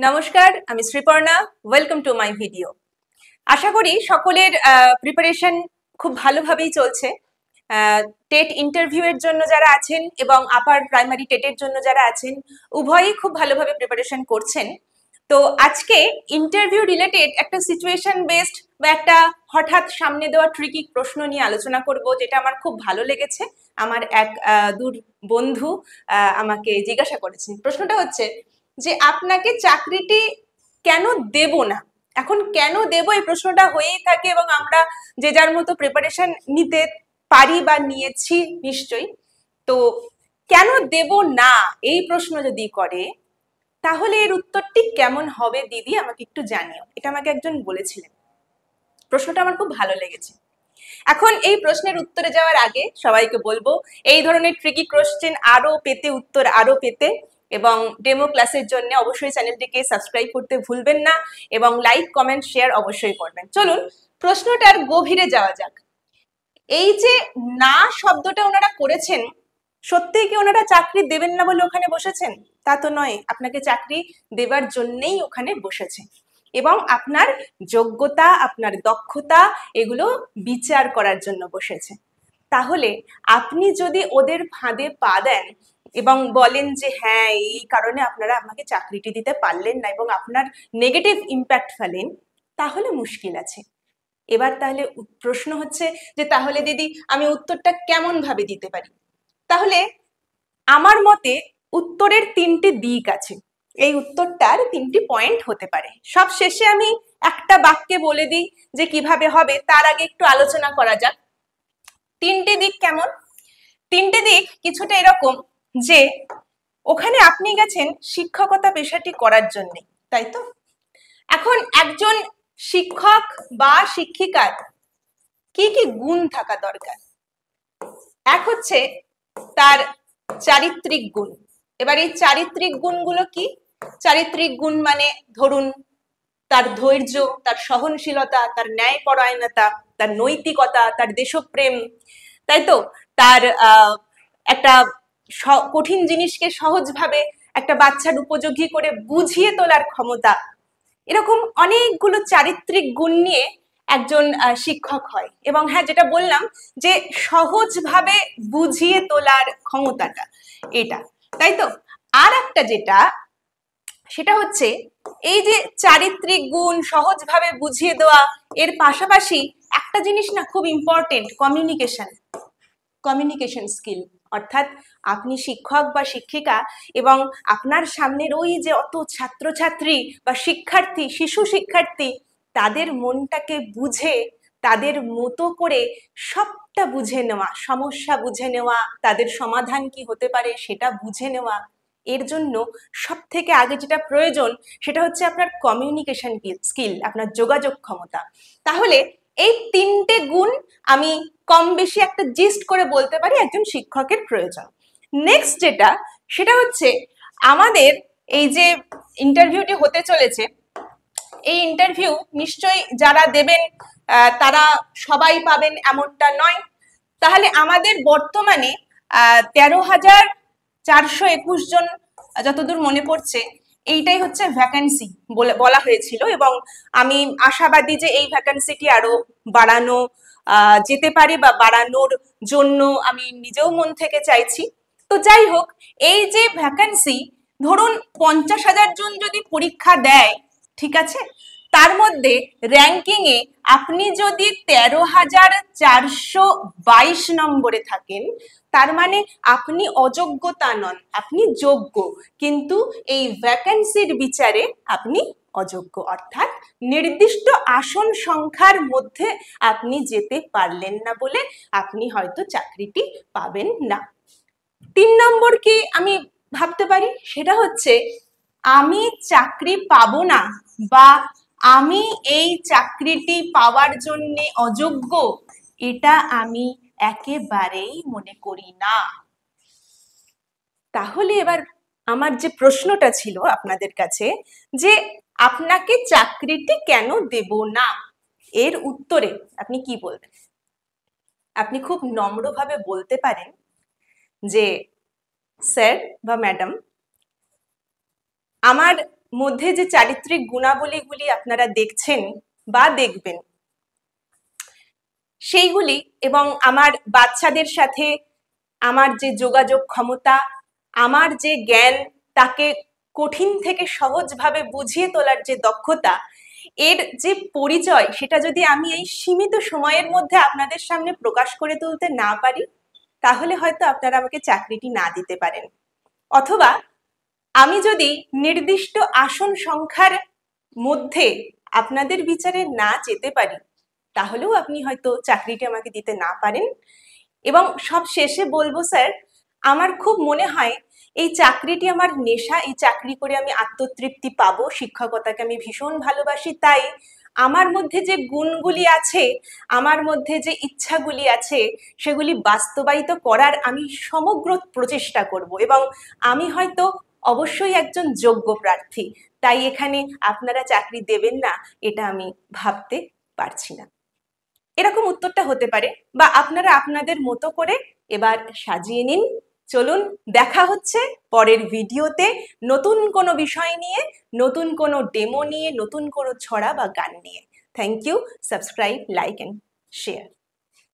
নমস্কার, আমি Sriparna. Welcome to my video. আশা করি সকলের প্রিপারেশন খুব ভালোভাবেই চলছে। টেট ইন্টারভিউ এর জন্য যারা আছেন এবং আপার প্রাইমারি টেটের জন্য যারা আছেন, উভয়ই খুব ভালোভাবে প্রিপারেশন করছেন। তো আজকে ইন্টারভিউ রিলেটেড একটা সিচুয়েশন বেসড বা একটা হঠাৎ সামনে দেওয়া ট্রিকি প্রশ্ন নিয়ে আলোচনা করব, যেটা আমার খুব ভালো লেগেছে। আমার এক দূর বন্ধু আমাকে জিজ্ঞাসা করেছেন। প্রশ্নটা হচ্ছে যে আপনাকে চাকরিটি কেন দেব না। এখন কেন দেব এই প্রশ্নটা হয়েই থাকে এবং আমরা যে যার মতো প্রিপারেশন নিতে পারি বা নিয়েছি নিশ্চয়ই। তো কেন দেব না এই প্রশ্ন যদি করে, তাহলে এর উত্তরটি কেমন হবে দিদি আমাকে একটু জানিও। এটা আমাকে একজন বলেছিলেন। প্রশ্নটা আমার খুব ভালো লেগেছে। এখন এই প্রশ্নের উত্তরে যাওয়ার আগে সবাইকে বলবো, এই ধরনের ট্রিকি কোশ্চেন আরো পেতে, উত্তর আরো পেতে এবং ডেমো ক্লাসের জন্য অবশ্যই চ্যানেলটিকে সাবস্ক্রাইব করতে ভুলবেন না এবং লাইক, কমেন্ট, শেয়ার অবশ্যই করবেন। চলুন প্রশ্নটার গভীরে যাওয়া যাক। এই যে না শব্দটা ওনারা করেছেন, সত্যিই কি ওনারা চাকরি দেবেন না বলে ওখানে বসেছেন? তা তো নয়, আপনাকে চাকরি দেবার জন্যই ওখানে বসেছে এবং আপনার যোগ্যতা, আপনার দক্ষতা এগুলো বিচার করার জন্য বসেছে। তাহলে আপনি যদি ওদের ফাঁদে পা দেন এবং বলেন যে হ্যাঁ এই কারণে আপনারা আমাকে চাকরিটি দিতে পারলেন না এবং আপনার নেগেটিভ ইম্প্যাক্ট ফেলেন, তাহলে মুশকিল আছে। এবার তাহলে প্রশ্ন হচ্ছে যে তাহলে দিদি আমি উত্তরটা কেমন ভাবে দিতে পারি? তাহলে আমার মতে উত্তরের তিনটি দিক আছে। এই উত্তরটার তিনটি পয়েন্ট হতে পারে। সব শেষে আমি একটা বাক্যে বলে দিই যে কিভাবে হবে, তার আগে একটু আলোচনা করা যাক। তিনটে দিক কেমন? তিনটে দিক কিছুটা এরকম যে ওখানে আপনি গেছেন শিক্ষকতা পেশাটি করার জন্য, তাই তো? এখন একজন শিক্ষক বা শিক্ষিকার কি কি গুণ থাকা দরকার? এক হচ্ছে তার চারিত্রিক গুণ। এবার এই চারিত্রিক গুণগুলো কি? চারিত্রিক গুণ মানে ধরুন তার ধৈর্য, তার সহনশীলতা, তার ন্যায়পরায়ণতা, তার নৈতিকতা, তার দেশপ্রেম, তাই তো? তার একটা কঠিন জিনিসকে সহজভাবে একটা বাচ্চার উপযোগী করে বুঝিয়ে তোলার ক্ষমতা। এরকম অনেকগুলো চারিত্রিক গুণ নিয়ে একজন শিক্ষক হয়। এবং হ্যাঁ, যেটা বললাম যে সহজভাবে বুঝিয়ে তোলার ক্ষমতাটা, এটা, তাই তো? আর একটা যেটা, সেটা হচ্ছে এই যে চারিত্রিক গুণ, সহজভাবে বুঝিয়ে দেওয়া, এর পাশাপাশি একটা জিনিস না খুব ইম্পর্টেন্ট, কমিউনিকেশন স্কিল। অর্থাৎ আপনি শিক্ষক বা শিক্ষিকা এবং আপনার সামনের ওই যে অত ছাত্রছাত্রী বা শিক্ষার্থী, শিশু শিক্ষার্থী, তাদের মনটাকে বুঝে তাদের মতো করে সবটা বুঝে নেওয়া, সমস্যা বুঝে নেওয়া, তাদের সমাধান কি হতে পারে সেটা বুঝে নেওয়া। এর জন্য সব থেকে আগে যেটা প্রয়োজন সেটা হচ্ছে আপনার কমিউনিকেশন স্কিল, আপনার যোগাযোগ ক্ষমতা। তাহলে এই তিনটে গুণ আমি কম বেশি একটা জিস্ট করে বলতে পারি একজন শিক্ষকের প্রয়োজন। নেক্সট যেটা, সেটা হচ্ছে আমাদের এই যে ইন্টারভিউটি হতে চলেছে, এই ইন্টারভিউ নিশ্চয়ই যারা দেবেন তারা সবাই পাবেন এমনটা নয়। তাহলে আমাদের বর্তমানে 13,421 জন, যতদূর মনে পড়ছে, এইটাই হচ্ছে ভ্যাকান্সি বলা হয়েছিল এবং আমি আশাবাদী যে এই ভ্যাকান্সিটি আরো বাড়ানো যেতে পারে বা বাড়ানোর জন্য আমি নিজেও মন থেকে চাইছি। তো যাই হোক, এই যে ভ্যাকান্সি, ধরুন 50,000 জন যদি পরীক্ষা দেয়, ঠিক আছে, তার মধ্যে র্যাঙ্কিং এ আপনি যদি 13,422 নম্বরে থাকেন, তার মানে আপনি অযোগ্যতা নন, আপনি যোগ্য, কিন্তু এই ভ্যাকান্সির বিচারে আপনি অযোগ্য। অর্থাৎ নির্দিষ্ট আসন সংখ্যার মধ্যে আপনি যেতে পারলেন না বলে আপনি হয়তো চাকরিটি পাবেন না। 3 নম্বর কি আমি ভাবতে পারি, সেটা হচ্ছে আমি চাকরি পাবো না বা আমি এই চাকরিটি পাওয়ার জন্য অযোগ্য, এটা আমি একেবারেই মনে করি না। তাহলে এবার আমার যে প্রশ্নটা ছিল আপনাদের কাছে, যে আপনাকে চাকরিটি কেন দেব না, এর উত্তরে আপনি কি বলবেন? আপনি খুব নম্রভাবে বলতে পারেন যে স্যার বা ম্যাডাম, আমার মধ্যে যে চারিত্রিক গুণাবলীগুলি আপনারা দেখছেন বা দেখবেন, সেইগুলি এবং আমার বাচ্চাদের সাথে আমার যে যোগাযোগ ক্ষমতা, আমার যে জ্ঞান, তাকে কঠিন থেকে সহজভাবে বুঝিয়ে তোলার যে দক্ষতা, এর যে পরিচয়, সেটা যদি আমি এই সীমিত সময়ের মধ্যে আপনাদের সামনে প্রকাশ করে তুলতে না পারি, তাহলে হয়তো আপনারা আমাকে চাকরিটি না দিতে পারেন। অথবা আমি যদি নির্দিষ্ট আসন সংখ্যার মধ্যে আপনাদের বিচারে না যেতে পারি, তাহলেও আপনি হয়তো চাকরিটি আমাকে দিতে না পারেন। এবং সব শেষে বলবো স্যার, আমার খুব মনে হয় এই চাকরিটি আমার নেশা, এই চাকরি করে আমি আত্মতৃপ্তি পাবো, শিক্ষকতাকে আমি ভীষণ ভালোবাসি, তাই আমার মধ্যে যে গুণগুলি আছে, আমার মধ্যে যে ইচ্ছাগুলি আছে, সেগুলি বাস্তবায়িত করার আমি সমগ্র প্রচেষ্টা করব এবং আমি হয়তো অবশ্যই একজন যোগ্য প্রার্থী, তাই এখানে আপনারা চাকরি দেবেন না এটা আমি ভাবতে পারছি না। এরকম উত্তরটা হতে পারে, বা আপনারা আপনাদের মতো করে এবার সাজিয়ে নিন। চলুন, দেখা হচ্ছে পরের ভিডিওতে নতুন কোনো বিষয় নিয়ে, নতুন কোনো ডেমো নিয়ে, নতুন কোনো ছড়া বা গান নিয়ে। Thank you. Subscribe, like and share.